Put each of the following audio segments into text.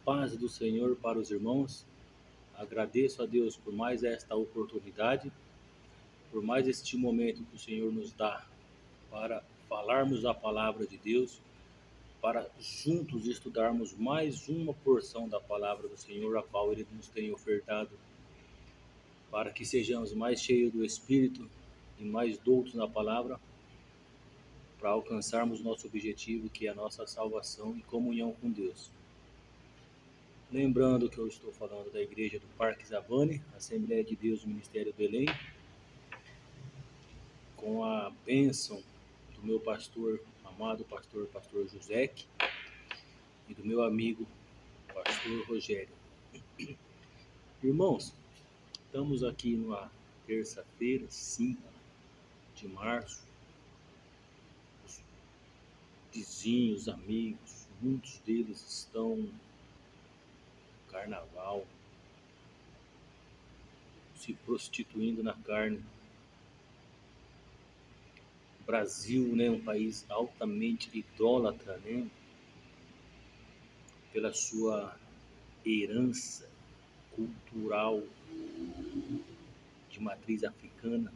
Paz do Senhor para os irmãos. Agradeço a Deus por mais esta oportunidade, por mais este momento que o Senhor nos dá para falarmos a palavra de Deus, para juntos estudarmos mais uma porção da palavra do Senhor, a qual Ele nos tem ofertado, para que sejamos mais cheios do Espírito e mais doutos na palavra, para alcançarmos nosso objetivo, que é a nossa salvação e comunhão com Deus. Lembrando que eu estou falando da igreja do Parque Zavane, Assembleia de Deus, Ministério Belém, com a bênção do meu pastor, amado pastor José, e do meu amigo, pastor Rogério. Irmãos, estamos aqui numa terça-feira, 5 de março. Os vizinhos, amigos, muitos deles estão no carnaval, se prostituindo na carne. O Brasil, né, um país altamente idólatra, né, pela sua herança cultural de matriz africana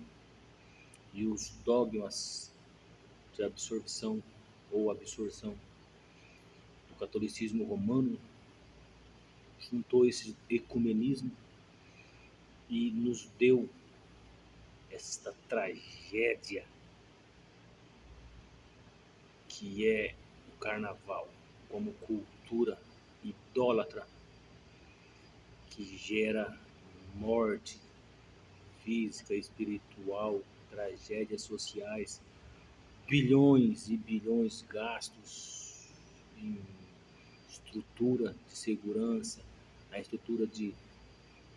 e os dogmas de absorção ou absorção do catolicismo romano, juntou esse ecumenismo e nos deu esta tragédia que é o carnaval como cultura idólatra que gera morte física, espiritual, tragédias sociais, bilhões e bilhões gastos em estrutura de segurança, na estrutura de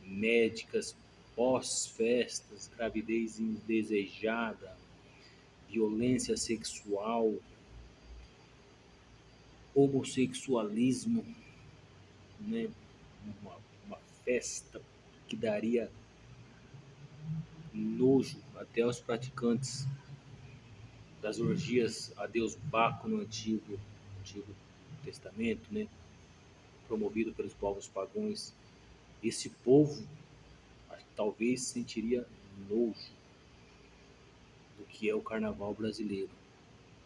médicas pós-festas, gravidez indesejada, violência sexual, homossexualismo, né? uma festa que daria nojo até aos praticantes das orgias a Deus Baco no Antigo Testamento, né? Promovido pelos povos pagãos. Esse povo talvez sentiria nojo do que é o carnaval brasileiro.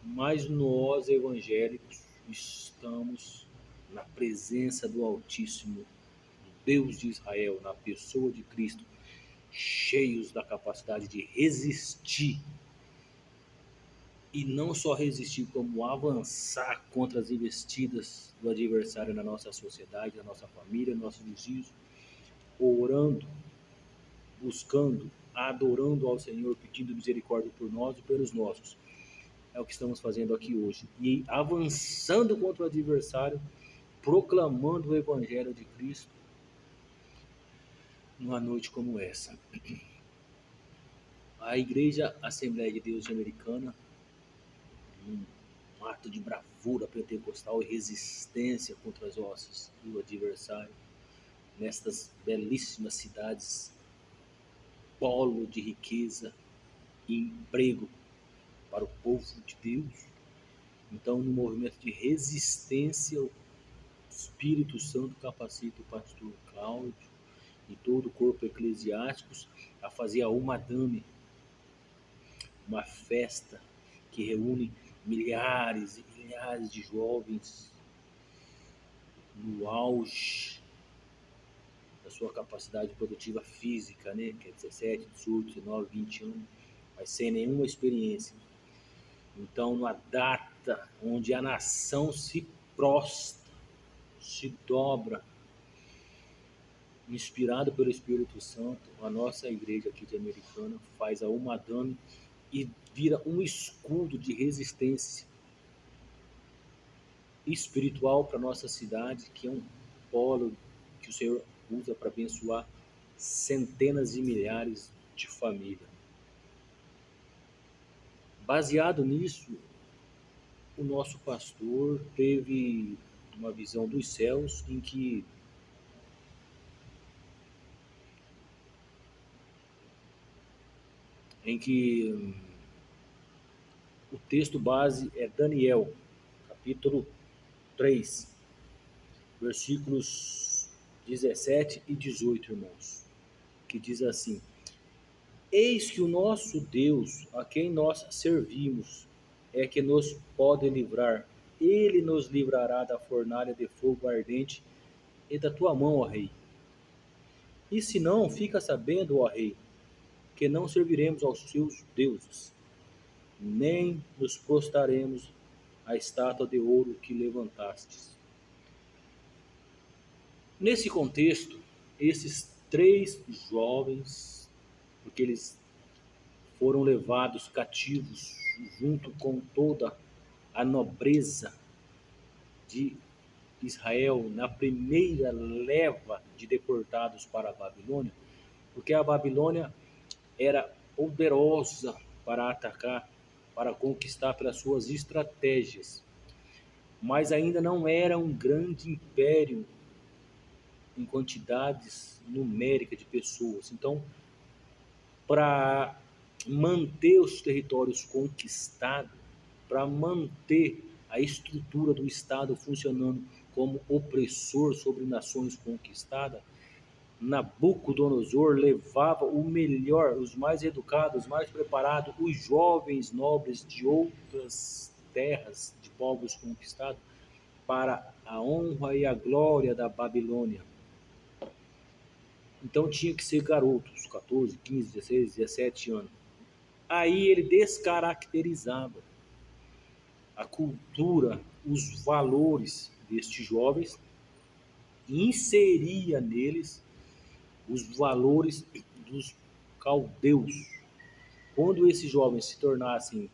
Mas nós, evangélicos, estamos na presença do Altíssimo, do Deus de Israel, na pessoa de Cristo, cheios da capacidade de resistir. E não só resistir, como avançar contra as investidas do adversário na nossa sociedade, na nossa família, nos nossos vizinhos, orando, buscando, adorando ao Senhor, pedindo misericórdia por nós e pelos nossos. É o que estamos fazendo aqui hoje. E avançando contra o adversário, proclamando o Evangelho de Cristo numa noite como essa. A Igreja Assembleia de Deus Americana, um ato de bravura pentecostal e resistência contra as hostes do adversário, nestas belíssimas cidades, polo de riqueza e emprego para o povo de Deus. Então, no movimento de resistência, o Espírito Santo capacita o pastor Cláudio e todo o corpo eclesiástico a fazer a Umadame, uma festa que reúne milhares e milhares de jovens no auge da sua capacidade produtiva física, né? Que é 17, 18, 19, 20 anos, mas sem nenhuma experiência. Então, numa data onde a nação se prostra, se dobra, inspirado pelo Espírito Santo, a nossa igreja aqui de Americana faz a Umadame e vira um escudo de resistência espiritual para nossa cidade, que é um polo que o Senhor usa para abençoar centenas de milhares de famílias. Baseado nisso, o nosso pastor teve uma visão dos céus em que o texto base é Daniel, capítulo 3, versículos 17 e 18, irmãos, que diz assim: Eis que o nosso Deus, a quem nós servimos, é que nos pode livrar. Ele nos livrará da fornalha de fogo ardente e da tua mão, ó rei. E se não, fica sabendo, ó rei, que não serviremos aos seus deuses, nem nos prostraremos à estátua de ouro que levantastes. Nesse contexto, esses três jovens, porque eles foram levados cativos junto com toda a nobreza de Israel na primeira leva de deportados para a Babilônia, porque a Babilônia era poderosa para atacar, para conquistar pelas suas estratégias, mas ainda não era um grande império em quantidades numéricas de pessoas. Então, para manter os territórios conquistados, para manter a estrutura do Estado funcionando como opressor sobre nações conquistadas, Nabucodonosor levava o melhor, os mais educados, os mais preparados, os jovens nobres de outras terras, de povos conquistados, para a honra e a glória da Babilônia. Então tinha que ser garotos, 14, 15, 16, 17 anos. Aí ele descaracterizava a cultura, os valores destes jovens, e inseria neles os valores dos caldeus. Quando esses jovens se tornassem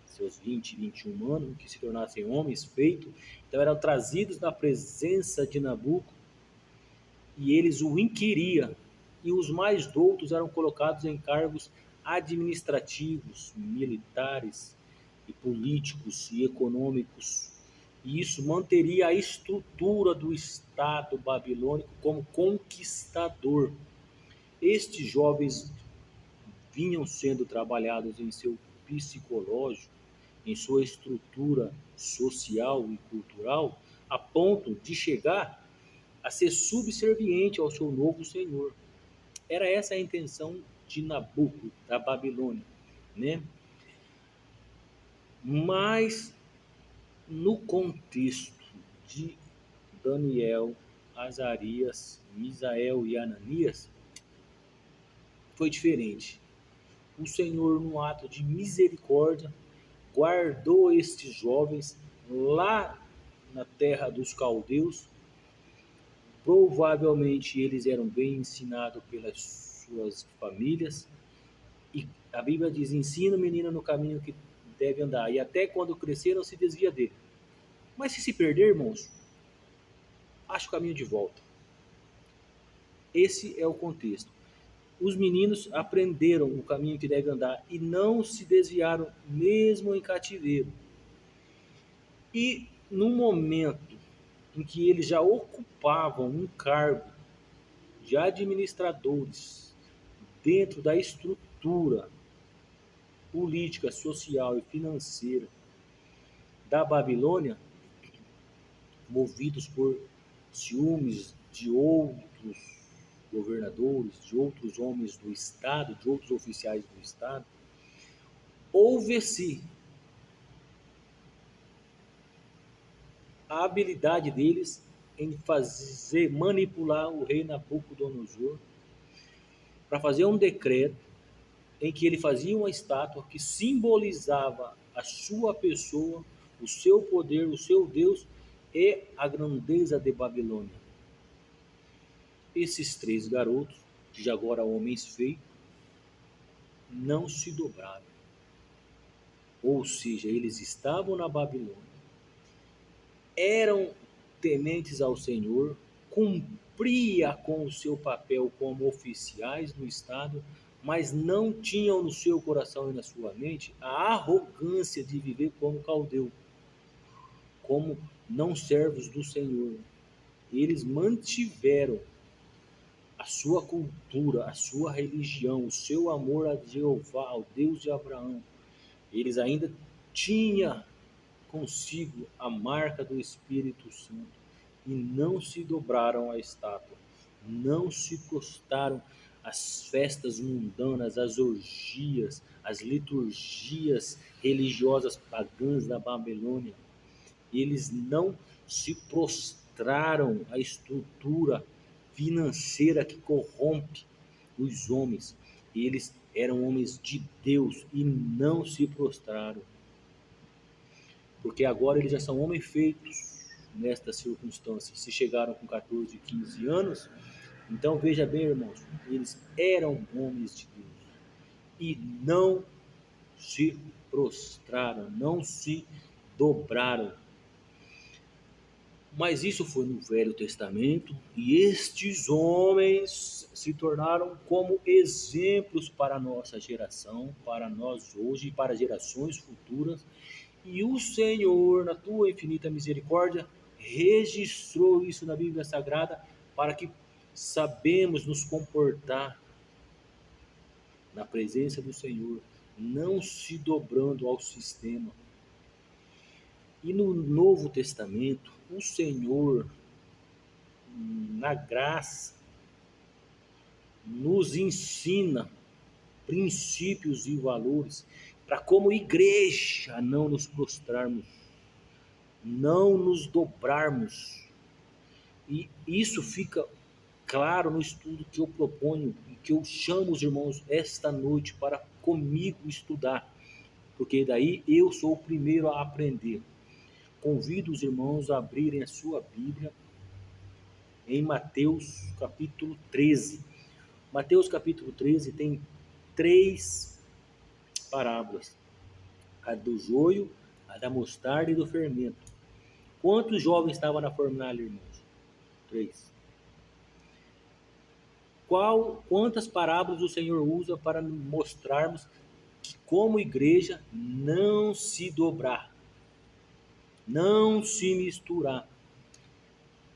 seus 20, 21 anos, que se tornassem homens feitos, então eram trazidos na presença de Nabucodonosor e eles o inquiriam, e os mais doutos eram colocados em cargos administrativos, militares e políticos e econômicos. E isso manteria a estrutura do Estado babilônico como conquistador. Estes jovens vinham sendo trabalhados em seu psicológico, em sua estrutura social e cultural, a ponto de chegar a ser subserviente ao seu novo senhor. Era essa a intenção de Nabuco, da Babilônia, né? Mas no contexto de Daniel, Azarias, Misael e Ananias, foi diferente. O Senhor, no ato de misericórdia, guardou estes jovens lá na terra dos caldeus. Provavelmente eles eram bem ensinados pelas suas famílias. E a Bíblia diz: ensina o menino no caminho que deve andar, e até quando crescer não se desvia dele. Mas se perder, irmãos, acha o caminho de volta. Esse é o contexto. Os meninos aprenderam o caminho que deve andar e não se desviaram, mesmo em cativeiro. E no momento em que eles já ocupavam um cargo de administradores dentro da estrutura política, social e financeira da Babilônia, movidos por ciúmes de outros governadores, de outros homens do Estado, de outros oficiais do Estado, houve-se a habilidade deles em fazer manipular o rei Nabucodonosor para fazer um decreto em que ele fazia uma estátua que simbolizava a sua pessoa, o seu poder, o seu Deus e a grandeza de Babilônia. Esses três garotos, que já agora homens feitos, não se dobraram. Ou seja, eles estavam na Babilônia, eram tementes ao Senhor, cumpria com o seu papel como oficiais do Estado, mas não tinham no seu coração e na sua mente a arrogância de viver como caldeu, como não servos do Senhor. Eles mantiveram a sua cultura, a sua religião, o seu amor a Jeová, ao Deus de Abraão. Eles ainda tinham consigo a marca do Espírito Santo. e não se dobraram à estátua, não se prostraram às festas mundanas, às orgias, às liturgias religiosas pagãs da Babilônia. Eles não se prostraram à estrutura financeira que corrompe os homens. Eles eram homens de Deus e não se prostraram, porque agora eles já são homens feitos nestas circunstâncias. Se chegaram com 14, 15 anos, então veja bem, irmãos, eles eram homens de Deus e não se prostraram, não se dobraram. Mas isso foi no Velho Testamento, e estes homens se tornaram como exemplos para a nossa geração, para nós hoje e para gerações futuras. E o Senhor, na tua infinita misericórdia, registrou isso na Bíblia Sagrada para que sabemos nos comportar na presença do Senhor, não se dobrando ao sistema. E no Novo Testamento, o Senhor, na graça, nos ensina princípios e valores para, como igreja, não nos prostrarmos, não nos dobrarmos. E isso fica claro no estudo que eu proponho e que eu chamo os irmãos esta noite para comigo estudar, porque daí eu sou o primeiro a aprender. Convido os irmãos a abrirem a sua Bíblia em Mateus capítulo 13. Mateus capítulo 13 tem 3 parábolas: a do joio, a da mostarda e do fermento. Quantos jovens estavam na fornalha, irmãos? 3. Quantas parábolas o Senhor usa para mostrarmos que, como igreja, não se dobrar, não se misturar?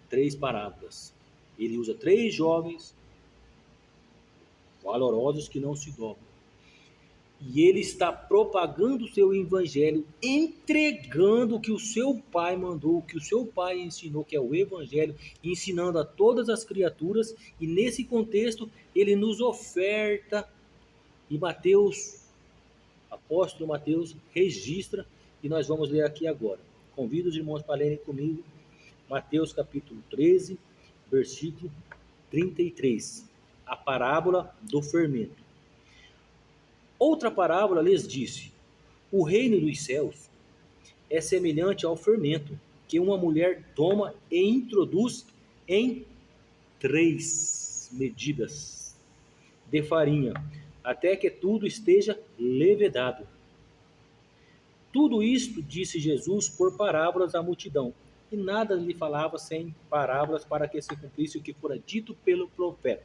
3 parábolas. Ele usa 3 jovens valorosos que não se dobram. E ele está propagando o seu evangelho, entregando o que o seu pai mandou, o que o seu pai ensinou, que é o evangelho, ensinando a todas as criaturas. E nesse contexto, ele nos oferta, e Mateus, apóstolo Mateus, registra, e nós vamos ler aqui agora. Convido os irmãos para lerem comigo Mateus capítulo 13, versículo 33, a parábola do fermento. Outra parábola lhes disse: o reino dos céus é semelhante ao fermento que uma mulher toma e introduz em 3 medidas de farinha, até que tudo esteja levedado. Tudo isto disse Jesus por parábolas à multidão, e nada lhe falava sem parábolas, para que se cumprisse o que fora dito pelo profeta.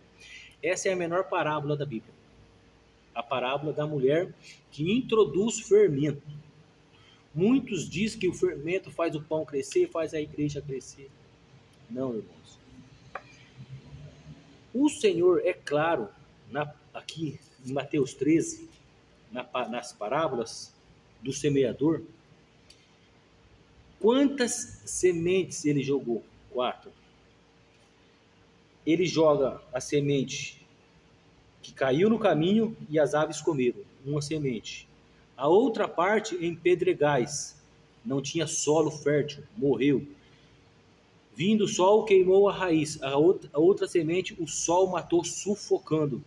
Essa é a menor parábola da Bíblia, a parábola da mulher que introduz fermento. Muitos dizem que o fermento faz o pão crescer, faz a igreja crescer. Não, irmãos. O Senhor, é claro, aqui em Mateus 13, nas parábolas do semeador, quantas sementes ele jogou? 4. Ele joga a semente que caiu no caminho e as aves comeram, uma semente. A outra parte em pedregais, não tinha solo fértil, morreu. Vindo o sol, queimou a raiz. A outra semente, o sol matou, sufocando.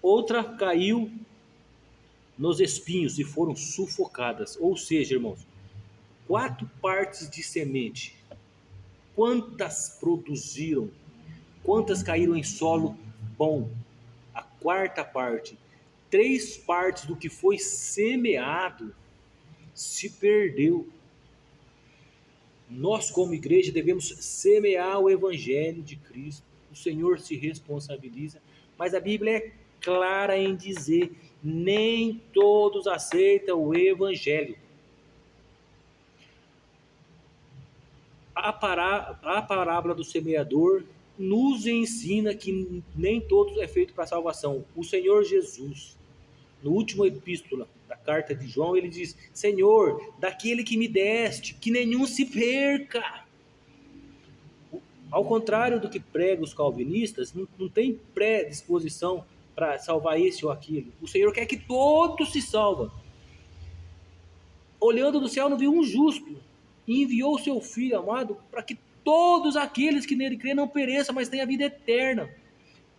Outra caiu nos espinhos e foram sufocadas. Ou seja, irmãos, 4 partes de semente. Quantas produziram? Quantas caíram em solo bom? A 4ª parte. 3 partes do que foi semeado se perdeu. Nós, como igreja, devemos semear o evangelho de Cristo. O Senhor se responsabiliza, mas a Bíblia é clara em dizer: nem todos aceitam o evangelho. A parábola do semeador nos ensina que nem todos é feito para salvação. O Senhor Jesus, no último epístola da carta de João, ele diz: Senhor, daquele que me deste, que nenhum se perca. Ao contrário do que pregam os calvinistas, não tem predisposição para salvar esse ou aquilo. O Senhor quer que todos se salvem. Olhando do céu, não viu um justo, e enviou o seu Filho amado para que todos aqueles que nele crêem não pereçam, mas tenham a vida eterna.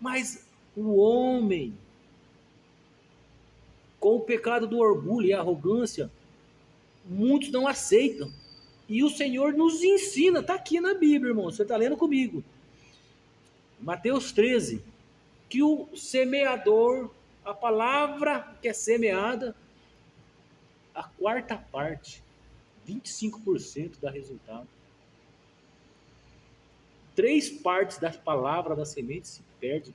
Mas o homem, com o pecado do orgulho e a arrogância, muitos não aceitam. E o Senhor nos ensina, está aqui na Bíblia, irmão, você está lendo comigo. Mateus 13, que o semeador, a palavra que é semeada, a quarta parte, 25% dá resultado. 3 partes da palavra da semente se perde.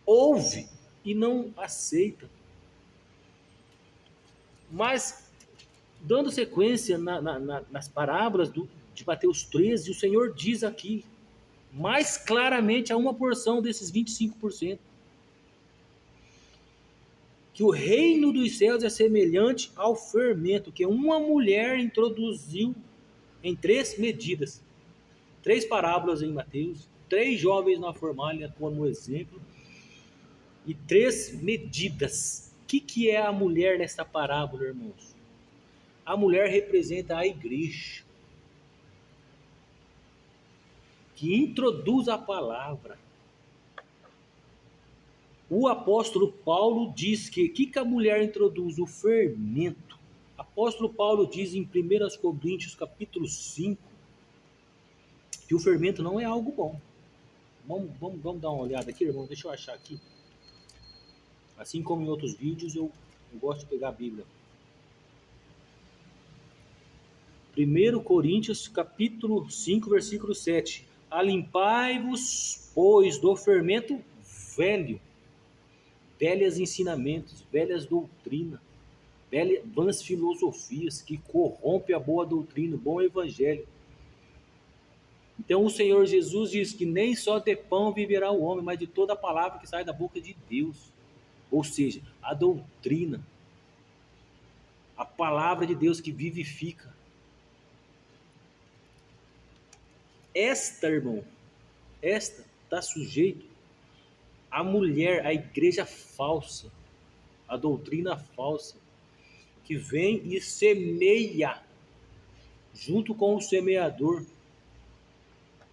Ouve e não aceita. Mas, dando sequência nas parábolas de Mateus 13, o Senhor diz aqui, mais claramente, a uma porção desses 25%, que o reino dos céus é semelhante ao fermento que uma mulher introduziu em 3 medidas. 3 parábolas em Mateus, 3 jovens na fornalha como exemplo, e 3 medidas. O que é a mulher nessa parábola, irmãos? A mulher representa a igreja, que introduz a palavra. O apóstolo Paulo diz que a mulher introduz? O fermento. O apóstolo Paulo diz em 1 Coríntios capítulo 5, que o fermento não é algo bom. Vamos dar uma olhada aqui, irmão. Deixa eu achar aqui. Assim como em outros vídeos, eu gosto de pegar a Bíblia. 1 Coríntios capítulo 5, versículo 7. Alimpai-vos, pois, do fermento velho, velhos ensinamentos, velhas doutrinas, vãs filosofias, que corrompe a boa doutrina, o bom evangelho. Então o Senhor Jesus diz que nem só de pão viverá o homem, mas de toda a palavra que sai da boca de Deus. Ou seja, a doutrina, a palavra de Deus que vivifica. Irmão, esta está sujeito à mulher, à igreja falsa, à doutrina falsa, que vem e semeia junto com o semeador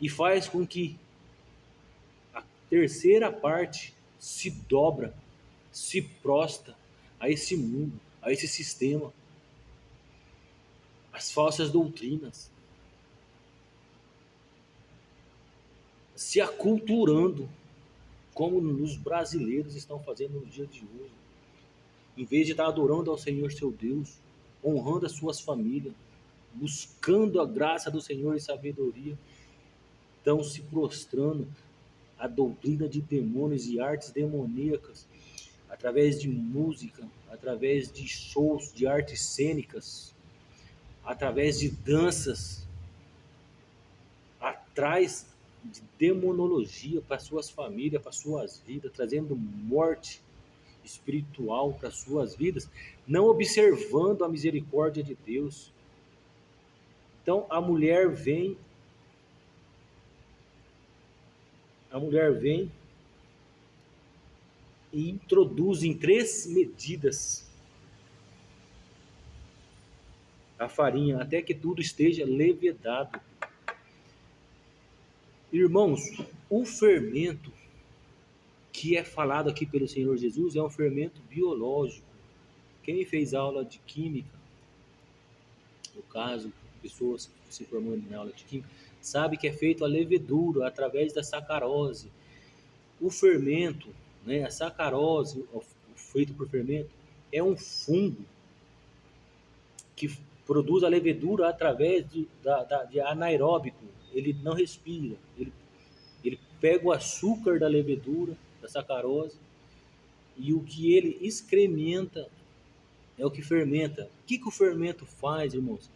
e faz com que a terceira parte se dobra, se prostra a esse mundo, a esse sistema, as falsas doutrinas, se aculturando, como os brasileiros estão fazendo no dia de hoje. Em vez de estar adorando ao Senhor seu Deus, honrando as suas famílias, buscando a graça do Senhor e sabedoria, estão se prostrando à doutrina de demônios e artes demoníacas, através de música, através de shows de artes cênicas, através de danças, atrás de demonologia para suas famílias, para suas vidas, trazendo morte espiritual para suas vidas, não observando a misericórdia de Deus. Então a mulher vem e introduz em 3 medidas a farinha, até que tudo esteja levedado. Irmãos, o fermento que é falado aqui pelo Senhor Jesus é um fermento biológico. Quem fez aula de química, no caso, pessoas se formando em aula de química, sabe que é feito a levedura através da sacarose. O fermento, né, a sacarose, feito por fermento, é um fungo que produz a levedura através de anaeróbico. Ele não respira, ele pega o açúcar da levedura, da sacarose, e o que ele excrementa é o que fermenta. O que o fermento faz, irmãos?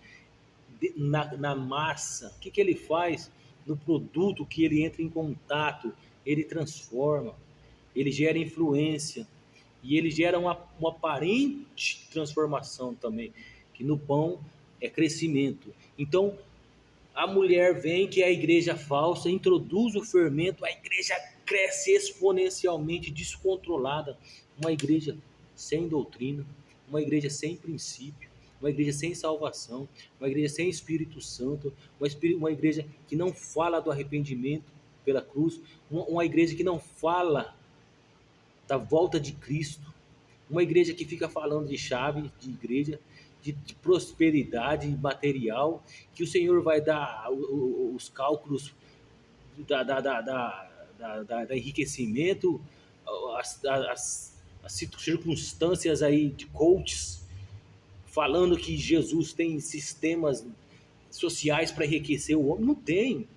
Na massa, o que ele faz no produto que ele entra em contato? Ele transforma, ele gera influência, e ele gera uma aparente transformação também, que no pão é crescimento. Então, A mulher vem, que é a igreja falsa, introduz o fermento, a igreja cresce exponencialmente, descontrolada. Uma igreja sem doutrina, uma igreja sem princípio, uma igreja sem salvação, uma igreja sem Espírito Santo, uma igreja que não fala do arrependimento pela cruz, uma igreja que não fala da volta de Cristo, uma igreja que fica falando de chave de igreja, de prosperidade material, que o Senhor vai dar os cálculos da enriquecimento, as circunstâncias aí de coaches, falando que Jesus tem sistemas sociais para enriquecer o homem. Não tem.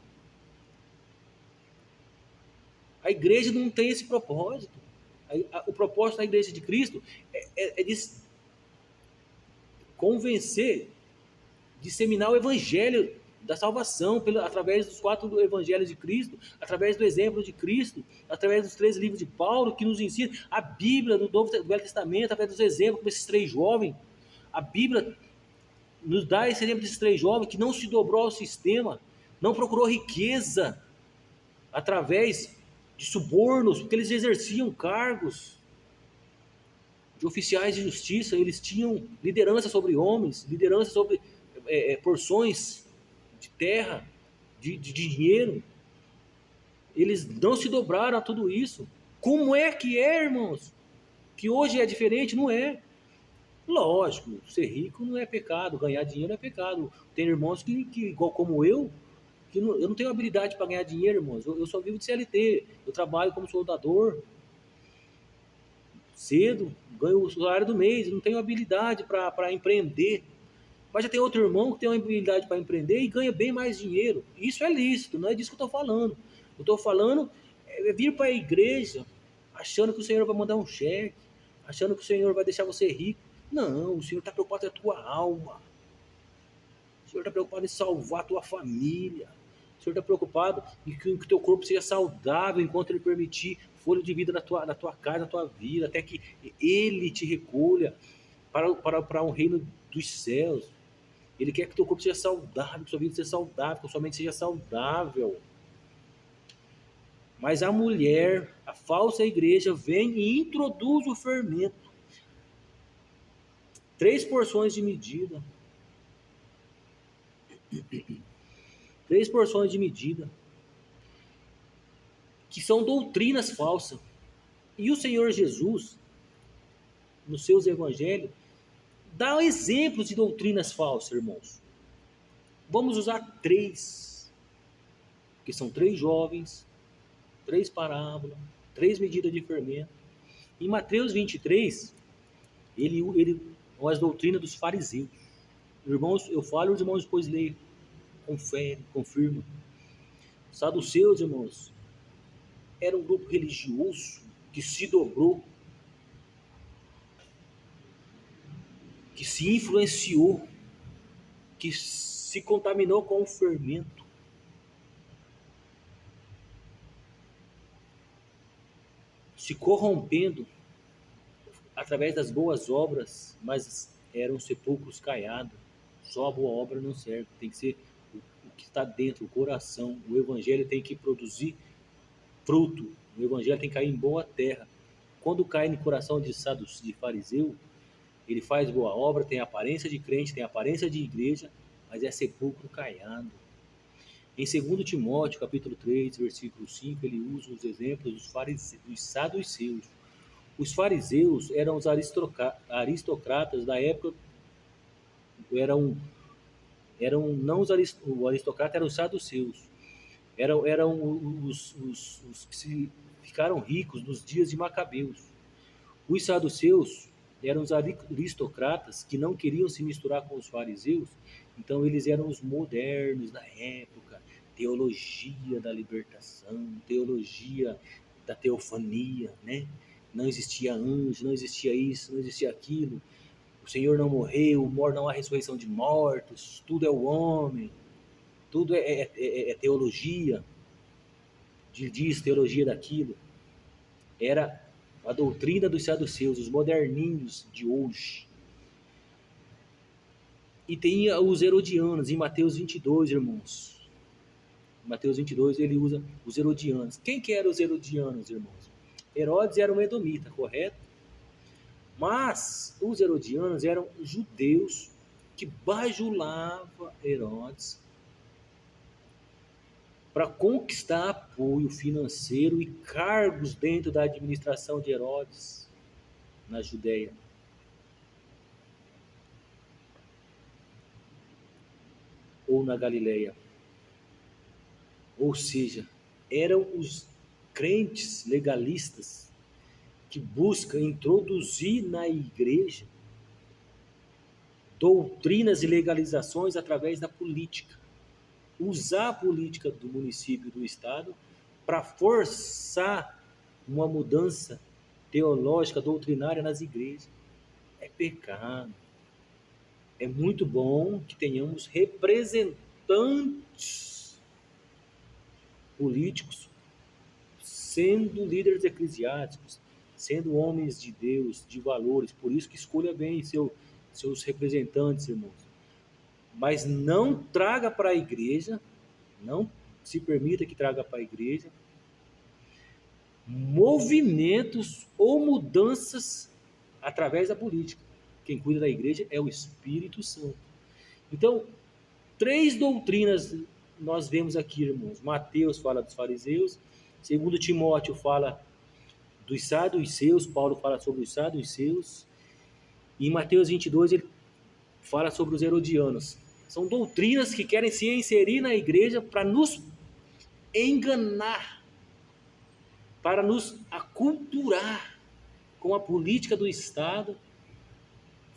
A igreja não tem esse propósito. O propósito da igreja de Cristo é de convencer, disseminar o evangelho da salvação através dos 4 evangelhos de Cristo, através do exemplo de Cristo, através dos 3 livros de Paulo que nos ensina, a Bíblia do Velho Testamento, através dos exemplos como esses 3 jovens. A Bíblia nos dá esse exemplo desses 3 jovens que não se dobrou ao sistema, não procurou riqueza através de subornos, porque eles exerciam cargos de oficiais de justiça, eles tinham liderança sobre homens, liderança sobre porções de terra, de dinheiro. Eles não se dobraram a tudo isso. Como é que é, irmãos? Que hoje é diferente? Não é. Lógico, ser rico não é pecado, ganhar dinheiro é pecado. Tem irmãos que igual como eu não tenho habilidade para ganhar dinheiro, irmãos. Eu só vivo de CLT, eu trabalho como soldador, cedo, ganho o salário do mês, não tenho habilidade para empreender. Mas já tem outro irmão que tem uma habilidade para empreender e ganha bem mais dinheiro. Isso é lícito, não é disso que eu estou falando. Eu estou falando vir para a igreja achando que o Senhor vai mandar um cheque, achando que o Senhor vai deixar você rico. Não, o Senhor está preocupado com a tua alma. O Senhor está preocupado em salvar a tua família. O Senhor está preocupado em que o teu corpo seja saudável enquanto Ele permitir folha de vida na tua casa, na tua vida, até que Ele te recolha para um reino dos céus. Ele quer que o teu corpo seja saudável, que sua vida seja saudável, que sua mente seja saudável. Mas a mulher, a falsa igreja, vem e introduz o fermento. 3 porções de medida. 3 porções de medida. Que são doutrinas falsas. E o Senhor Jesus, nos seus evangelhos, dá exemplos de doutrinas falsas, irmãos. Vamos usar 3. Que são 3 jovens, 3 parábolas, 3 medidas de fermento. Em Mateus 23, ele as doutrinas dos fariseus. Irmãos, eu falo, os irmãos depois leem, confere, confirma. Saduceus, irmãos, era um grupo religioso que se dobrou, que se influenciou, que se contaminou com o fermento. Se corrompendo através das boas obras, mas eram sepulcros caiados. Só a boa obra não serve, tem que ser o que está dentro, o coração. O evangelho tem que produzir fruto, o evangelho tem que cair em boa terra. Quando cai no coração de fariseu, ele faz boa obra, tem aparência de crente, tem aparência de igreja, mas é sepulcro caiado. Em 2 Timóteo, capítulo 3, versículo 5, ele usa os exemplos dos saduceus. Os fariseus eram os aristocratas da época, não o aristocrata, eram os saduceus, eram os que ficaram ricos nos dias de Macabeus. Os saduceus eram os aristocratas que não queriam se misturar com os fariseus, então eles eram os modernos da época, teologia da libertação, teologia da teofania, né? Não existia anjo, não existia isso, não existia aquilo, o Senhor não morreu, não há ressurreição de mortos, tudo é o homem, tudo é teologia, diz teologia daquilo. Era a doutrina dos saduceus, os moderninhos de hoje. E tem os herodianos, em Mateus 22, irmãos. Mateus 22, ele usa os herodianos. Quem que eram os herodianos, irmãos? Herodes era um edomita, correto? Mas os herodianos eram judeus que bajulavam Herodes para conquistar apoio financeiro e cargos dentro da administração de Herodes na Judéia. Ou na Galileia. Ou seja, eram os crentes legalistas que buscam introduzir na igreja doutrinas e legalizações através da política. Usar a política do município e do estado para forçar uma mudança teológica, doutrinária nas igrejas. É pecado. É muito bom que tenhamos representantes políticos sendo líderes eclesiásticos, sendo homens de Deus, de valores. Por isso que escolha bem seus representantes, irmãos. Mas não traga para a igreja, não se permita que traga para a igreja movimentos ou mudanças através da política. Quem cuida da igreja é o Espírito Santo. Então, 3 doutrinas nós vemos aqui, irmãos. Mateus fala dos fariseus, 2 Timóteo fala dos saduceus, Paulo fala sobre os saduceus, e em Mateus 22 ele fala sobre os herodianos. São doutrinas que querem se inserir na igreja para nos enganar, para nos aculturar com a política do Estado,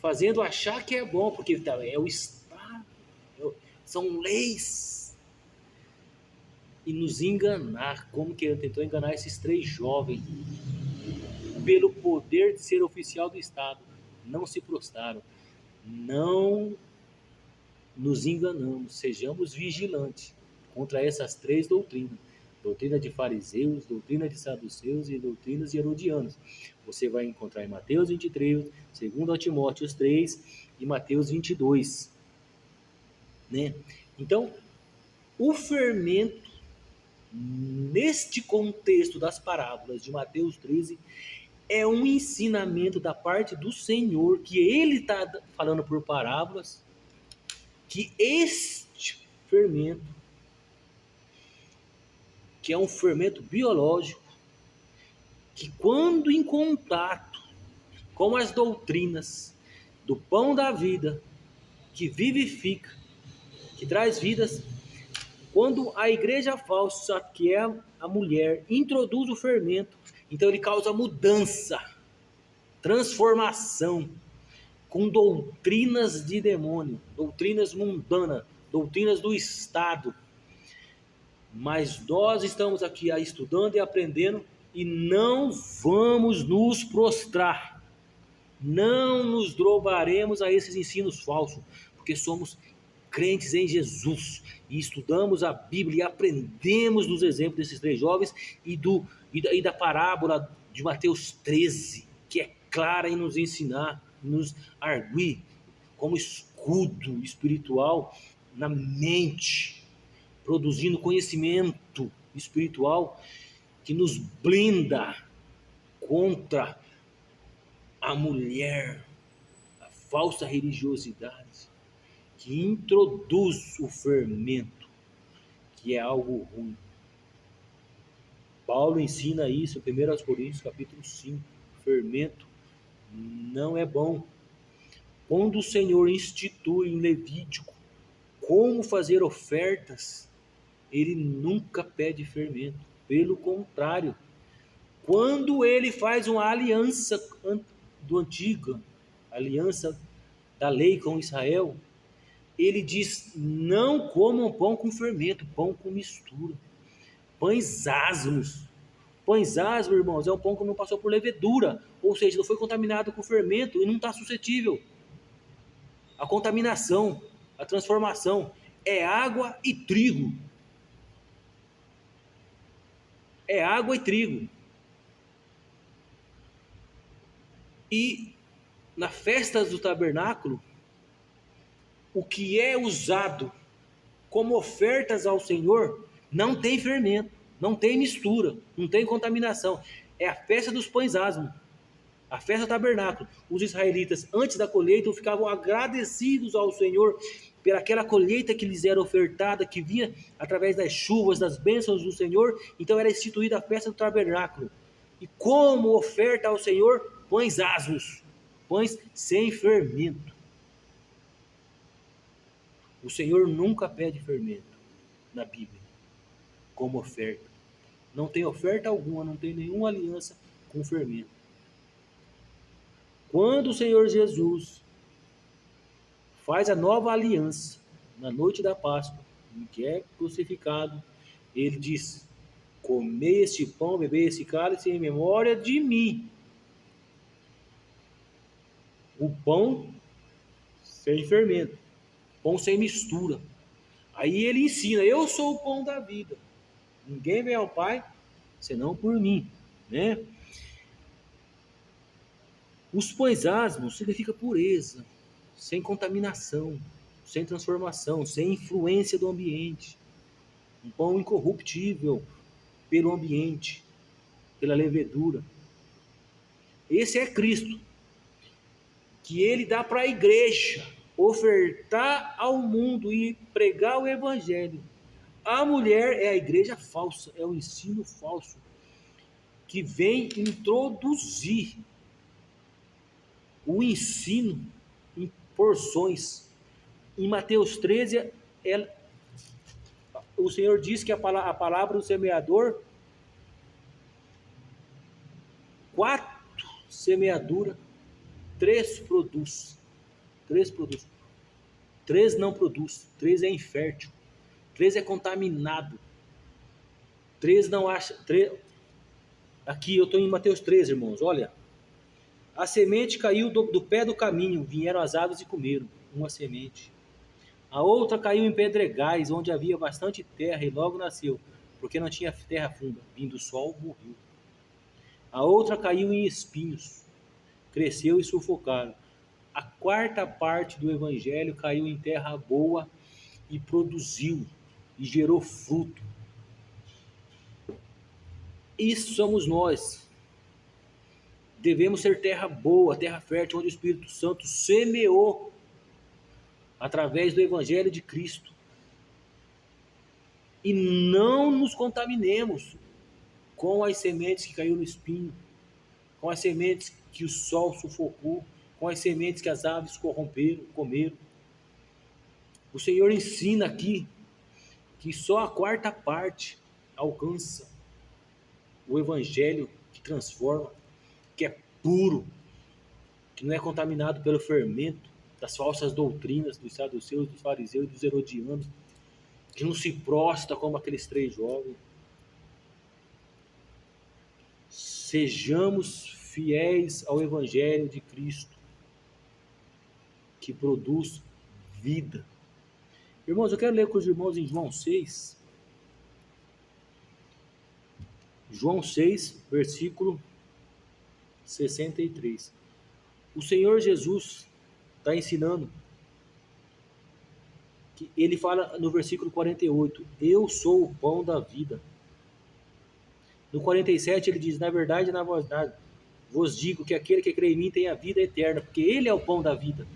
fazendo achar que é bom, porque é o Estado, são leis, e nos enganar, como que ele tentou enganar esses 3 jovens, pelo poder de ser oficial do Estado, não se prostraram. Não nos enganamos, sejamos vigilantes contra essas 3 doutrinas. Doutrina de fariseus, doutrina de saduceus e doutrinas de herodianos. Você vai encontrar em Mateus 23, 2 Timóteo 3 e Mateus 22. Né? Então, o fermento, neste contexto das parábolas de Mateus 13, é um ensinamento da parte do Senhor, que Ele está falando por parábolas, que este fermento, que é um fermento biológico, que quando em contato com as doutrinas do pão da vida, que vivifica, que traz vidas, quando a igreja falsa, que é a mulher, introduz o fermento, então ele causa mudança, transformação, com doutrinas de demônio, doutrinas mundanas, doutrinas do Estado. Mas nós estamos aqui estudando e aprendendo e não vamos nos prostrar, não nos drobaremos a esses ensinos falsos, porque somos crentes em Jesus e estudamos a Bíblia e aprendemos dos exemplos desses 3 jovens e da parábola de Mateus 13, que é clara em nos ensinar, nos arguir como escudo espiritual na mente, produzindo conhecimento espiritual que nos blinda contra a mulher, a falsa religiosidade, que introduz o fermento, que é algo ruim. Paulo ensina isso em 1 Coríntios capítulo 5. Fermento não é bom. Quando o Senhor institui em Levítico como fazer ofertas, ele nunca pede fermento. Pelo contrário, quando ele faz uma aliança do antigo, aliança da lei com Israel, ele diz: não comam pão com fermento, pão com mistura, pães asmos. Pães asmos, irmãos, é um pão que não passou por levedura, ou seja, não foi contaminado com fermento e não está suscetível. A contaminação, a transformação é água e trigo. É água e trigo. E na festa do tabernáculo, o que é usado como ofertas ao Senhor Não tem fermento, não tem mistura, não tem contaminação. É a festa dos pães asmos, a festa do tabernáculo. Os israelitas, antes da colheita, ficavam agradecidos ao Senhor pelaquela colheita que lhes era ofertada, que vinha através das chuvas, das bênçãos do Senhor. Então era instituída a festa do tabernáculo. E como oferta ao Senhor, pães asmos, pães sem fermento. O Senhor nunca pede fermento na Bíblia como oferta. Não tem oferta alguma, não tem nenhuma aliança com fermento. Quando o Senhor Jesus faz a nova aliança na noite da Páscoa, em que é crucificado, ele diz: comei este pão, bebei esse cálice em memória de mim. O pão sem fermento, pão sem mistura. Aí ele ensina: eu sou o pão da vida. Ninguém vem ao Pai senão por mim, né? Os pães asmos significa pureza, sem contaminação, sem transformação, sem influência do ambiente. Um pão incorruptível pelo ambiente, pela levedura. Esse é Cristo, que ele dá para a igreja ofertar ao mundo e pregar o evangelho. A mulher é a igreja falsa, é o ensino falso, que vem introduzir o ensino em porções. Em Mateus 13, o Senhor diz que a palavra do semeador, 4 semeadura, 3 produz. 3 produz. 3 não produz. 3 é infértil. 3 é contaminado. 3 não acha. 3... Aqui eu estou em Mateus 13, irmãos. Olha. A semente caiu do pé do caminho. Vieram as aves e comeram. Uma semente. A outra caiu em pedregais, onde havia bastante terra, e logo nasceu, porque não tinha terra funda. Vindo o sol, morreu. A outra caiu em espinhos. Cresceu e sufocaram. A 4ª parte do evangelho caiu em terra boa e produziu, e gerou fruto. Isso somos nós. Devemos ser terra boa, terra fértil, onde o Espírito Santo semeou através do evangelho de Cristo. E não nos contaminemos com as sementes que caiu no espinho, com as sementes que o sol sufocou, com as sementes que as aves corromperam, comeram. O Senhor ensina aqui que só a 4ª parte alcança o evangelho que transforma, que é puro, que não é contaminado pelo fermento das falsas doutrinas dos saduceus, dos fariseus e dos herodianos, que não se prostra como aqueles 3 jovens. Sejamos fiéis ao evangelho de Cristo, que produz vida. Irmãos, eu quero ler com os irmãos em João 6. João 6, versículo 63. O Senhor Jesus está ensinando, que ele fala no versículo 48, eu sou o pão da vida. No 47 ele diz, na verdade, vos digo que aquele que crê em mim tem a vida eterna, porque ele é o pão da vida,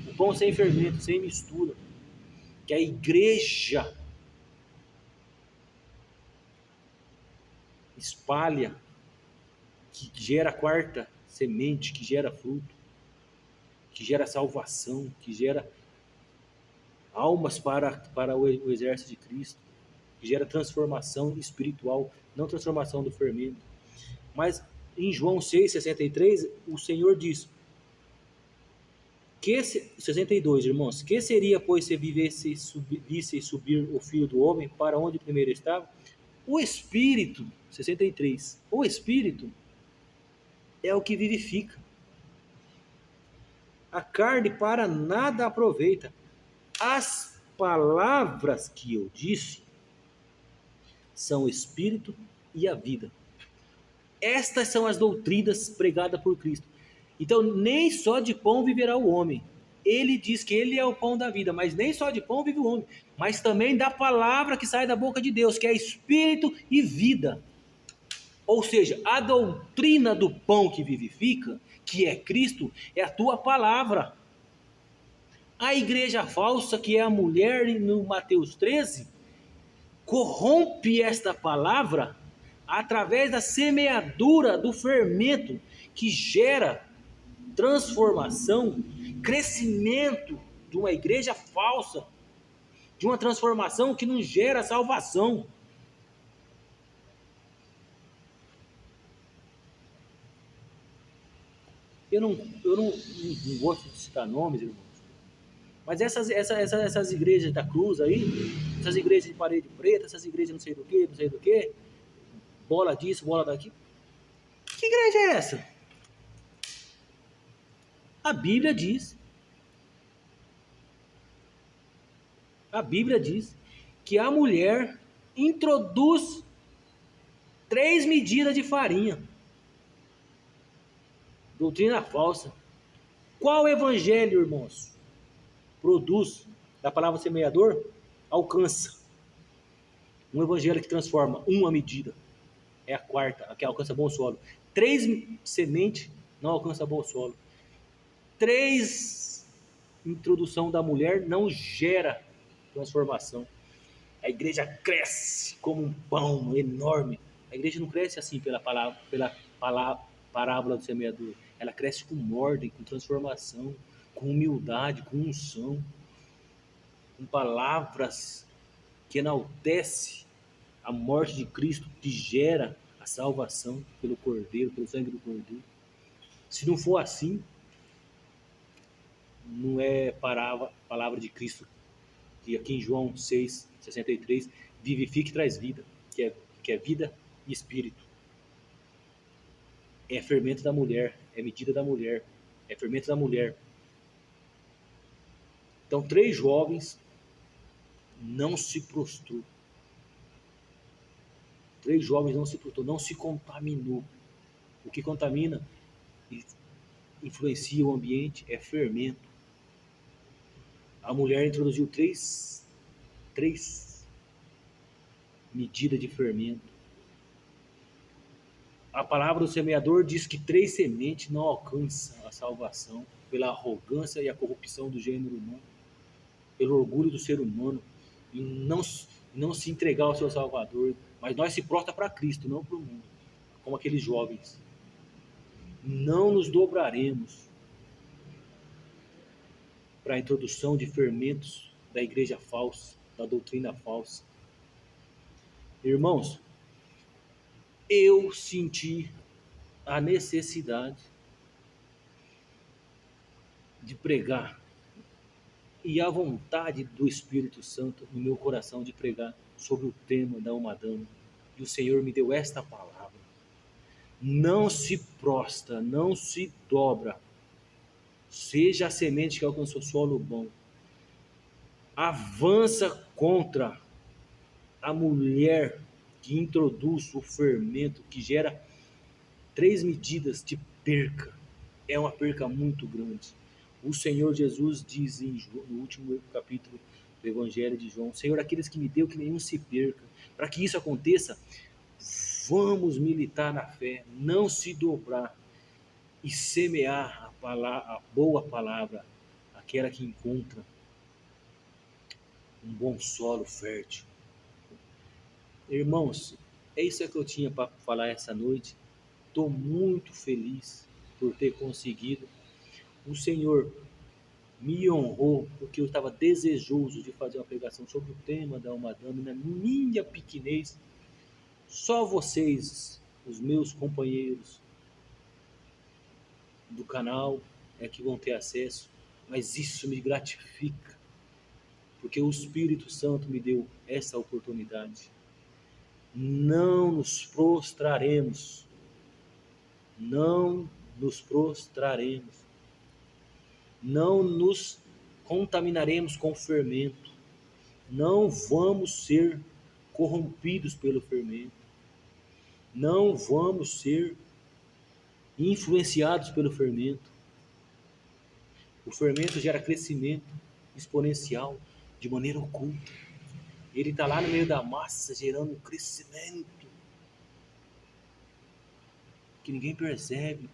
o pão sem fermento, sem mistura, que a igreja espalha, que gera a 4ª semente, que gera fruto, que gera salvação, que gera almas para o exército de Cristo, que gera transformação espiritual, não transformação do fermento. Mas em João 6,63, o Senhor diz, 62, irmãos, que seria, pois, se visse e subir o Filho do Homem para onde primeiro estava? O Espírito, 63, o Espírito é o que vivifica. A carne para nada aproveita. As palavras que eu disse são o Espírito e a vida. Estas são as doutrinas pregadas por Cristo. Então, nem só de pão viverá o homem. ele diz que ele é o pão da vida, mas nem só de pão vive o homem, mas também da palavra que sai da boca de Deus, que é espírito e vida. Ou seja, a doutrina do pão que vivifica, que é Cristo, é a tua palavra. A igreja falsa, que é a mulher no Mateus 13, corrompe esta palavra através da semeadura do fermento que gera transformação, crescimento de uma igreja falsa, de uma transformação que não gera salvação. Eu não gosto de citar nomes, irmãos, mas essas igrejas da cruz aí, essas igrejas de parede preta, essas igrejas não sei do que, bola disso, bola daqui. Que igreja é essa? A Bíblia diz. A Bíblia diz que a mulher introduz 3 medidas de farinha. Doutrina falsa. Qual evangelho, irmãos, produz da palavra semeador? Alcança. Um evangelho que transforma uma medida. É a quarta, a que alcança bom solo. 3 sementes não alcança bom solo. 3 introdução da mulher não gera transformação. A igreja cresce como um pão enorme. A igreja não cresce assim pela parábola do semeador. Ela cresce com ordem, com transformação, com humildade, com unção, com palavras que enaltece a morte de Cristo, que gera a salvação pelo Cordeiro, pelo sangue do Cordeiro. Se não for assim, não é palavra de Cristo, que aqui em João 6,63, vivifica e traz vida, que é vida e espírito. É fermento da mulher, é medida da mulher, é fermento da mulher. Então, 3 jovens não se prostrou. 3 jovens não se prostrou, não se contaminou. O que contamina e influencia o ambiente é fermento. A mulher introduziu 3 medidas de fermento. A palavra do semeador diz que 3 sementes não alcançam a salvação pela arrogância e a corrupção do gênero humano, pelo orgulho do ser humano, e não se entregar ao seu Salvador. Mas nós se prostra para Cristo, não para o mundo, como aqueles jovens. Não nos dobraremos para a introdução de fermentos da igreja falsa, da doutrina falsa. Irmãos, eu senti a necessidade de pregar e a vontade do Espírito Santo no meu coração de pregar sobre o tema da uma dama. E o Senhor me deu esta palavra: não se prostra, não se dobra, seja a semente que alcançou solo bom. Avança contra a mulher que introduz o fermento, que gera 3 medidas de perca. É uma perca muito grande. O Senhor Jesus diz no último capítulo do Evangelho de João: Senhor, aqueles que me deu, que nenhum se perca. Para que isso aconteça, vamos militar na fé, não se dobrar e semear a boa palavra, aquela que encontra um bom solo fértil. Irmãos, é isso que eu tinha para falar essa noite. Estou muito feliz por ter conseguido. O Senhor me honrou, porque eu estava desejoso de fazer uma pregação sobre o tema da alma dama, na minha pequenez. Só vocês, os meus companheiros do canal, é que vão ter acesso, mas isso me gratifica, porque o Espírito Santo me deu essa oportunidade. Não nos prostraremos, não nos prostraremos, não nos contaminaremos com fermento, não vamos ser corrompidos pelo fermento, não vamos ser influenciados pelo fermento. O fermento gera crescimento exponencial de maneira oculta. Ele está lá no meio da massa, gerando um crescimento que ninguém percebe.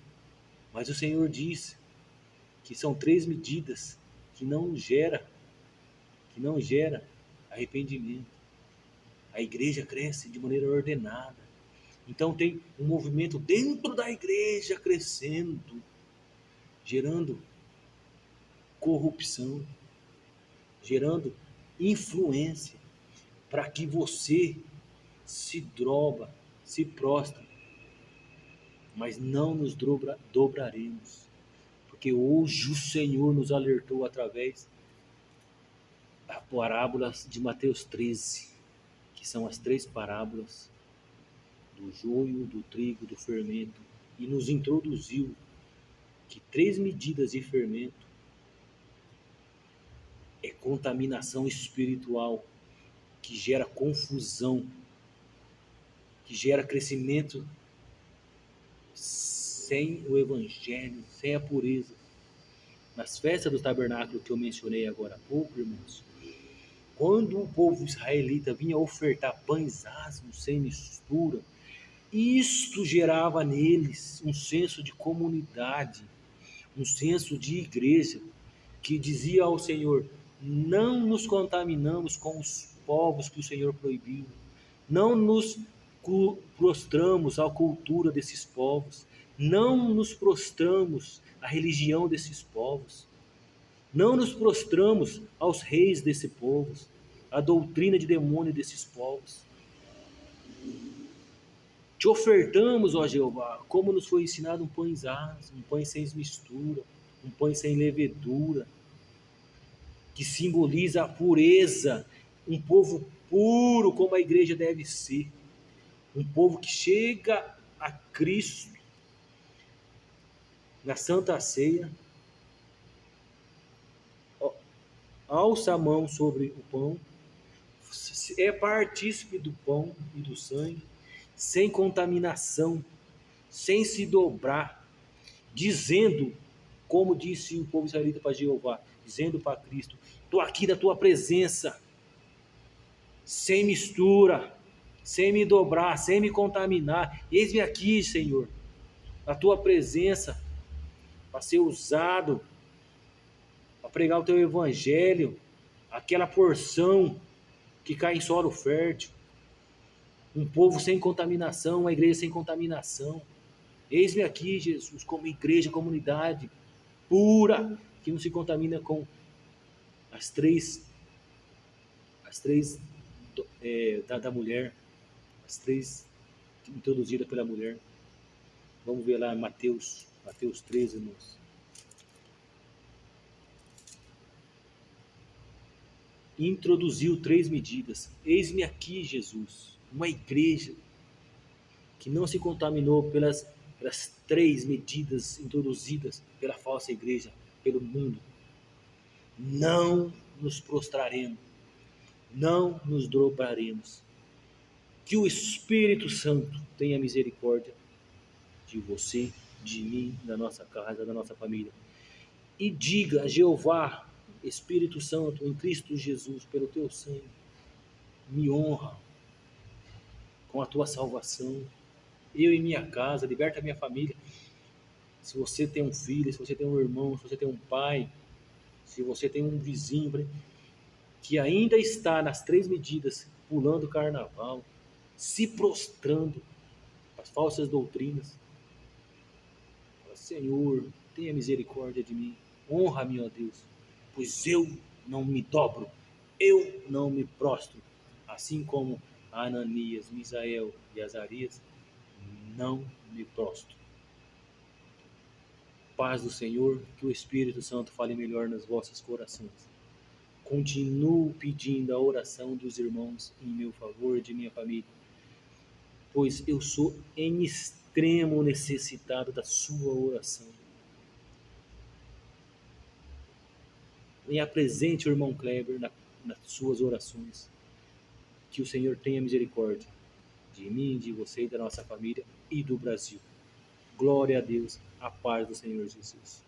Mas o Senhor diz que são 3 medidas que não gera arrependimento. A igreja cresce de maneira ordenada. Então tem um movimento dentro da igreja crescendo, gerando corrupção, gerando influência, para que você se droba, se prostra, mas não nos dobraremos, porque hoje o Senhor nos alertou através da parábola de Mateus 13, que são as 3 parábolas do joio, do trigo, do fermento, e nos introduziu que 3 medidas de fermento é contaminação espiritual, que gera confusão, que gera crescimento sem o evangelho, sem a pureza. Nas festas do tabernáculo que eu mencionei agora há pouco, irmãos, quando o povo israelita vinha ofertar pães asmos sem mistura, isto gerava neles um senso de comunidade, um senso de igreja, que dizia ao Senhor: não nos contaminamos com os povos que o Senhor proibiu, não nos prostramos à cultura desses povos, não nos prostramos à religião desses povos, não nos prostramos aos reis desse povo, à doutrina de demônio desses povos. Te ofertamos, ó Jeová, como nos foi ensinado, um pães asmos, um pão sem mistura, um pão sem levedura, que simboliza a pureza, um povo puro como a igreja deve ser, um povo que chega a Cristo na Santa Ceia, alça a mão sobre o pão, é partícipe do pão e do sangue, sem contaminação, sem se dobrar, dizendo, como disse o povo israelita para Jeová, dizendo para Cristo: estou aqui na tua presença, sem mistura, sem me dobrar, sem me contaminar. Eis-me aqui, Senhor, na tua presença, para ser usado, para pregar o teu evangelho, aquela porção que cai em solo fértil, um povo sem contaminação, uma igreja sem contaminação. Eis-me aqui, Jesus, como igreja, comunidade pura, que não se contamina com as três da mulher, as 3 introduzidas pela mulher. Vamos ver lá Mateus 13, irmãos. Introduziu 3 medidas. Eis-me aqui, Jesus, uma igreja que não se contaminou pelas 3 medidas introduzidas pela falsa igreja, pelo mundo. Não nos prostraremos, não nos dobraremos. Que o Espírito Santo tenha misericórdia de você, de mim, da nossa casa, da nossa família. E diga a Jeová, Espírito Santo, em Cristo Jesus, pelo teu sangue, me honra com a tua salvação. Eu e minha casa, liberta a minha família. Se você tem um filho, se você tem um irmão, se você tem um pai, se você tem um vizinho que ainda está nas 3 medidas, pulando o carnaval, se prostrando às falsas doutrinas, fala: Senhor, tenha misericórdia de mim, honra-me, ó Deus, pois eu não me dobro, eu não me prostro, assim como Ananias, Misael e Azarias, não me prostro. Paz do Senhor, que o Espírito Santo fale melhor nos vossos corações. Continuo pedindo a oração dos irmãos em meu favor, de minha família, pois eu sou em extremo necessitado da sua oração. Me apresente o irmão Kleber nas suas orações. Que o Senhor tenha misericórdia de mim, de você, da nossa família e do Brasil. Glória a Deus, a paz do Senhor Jesus.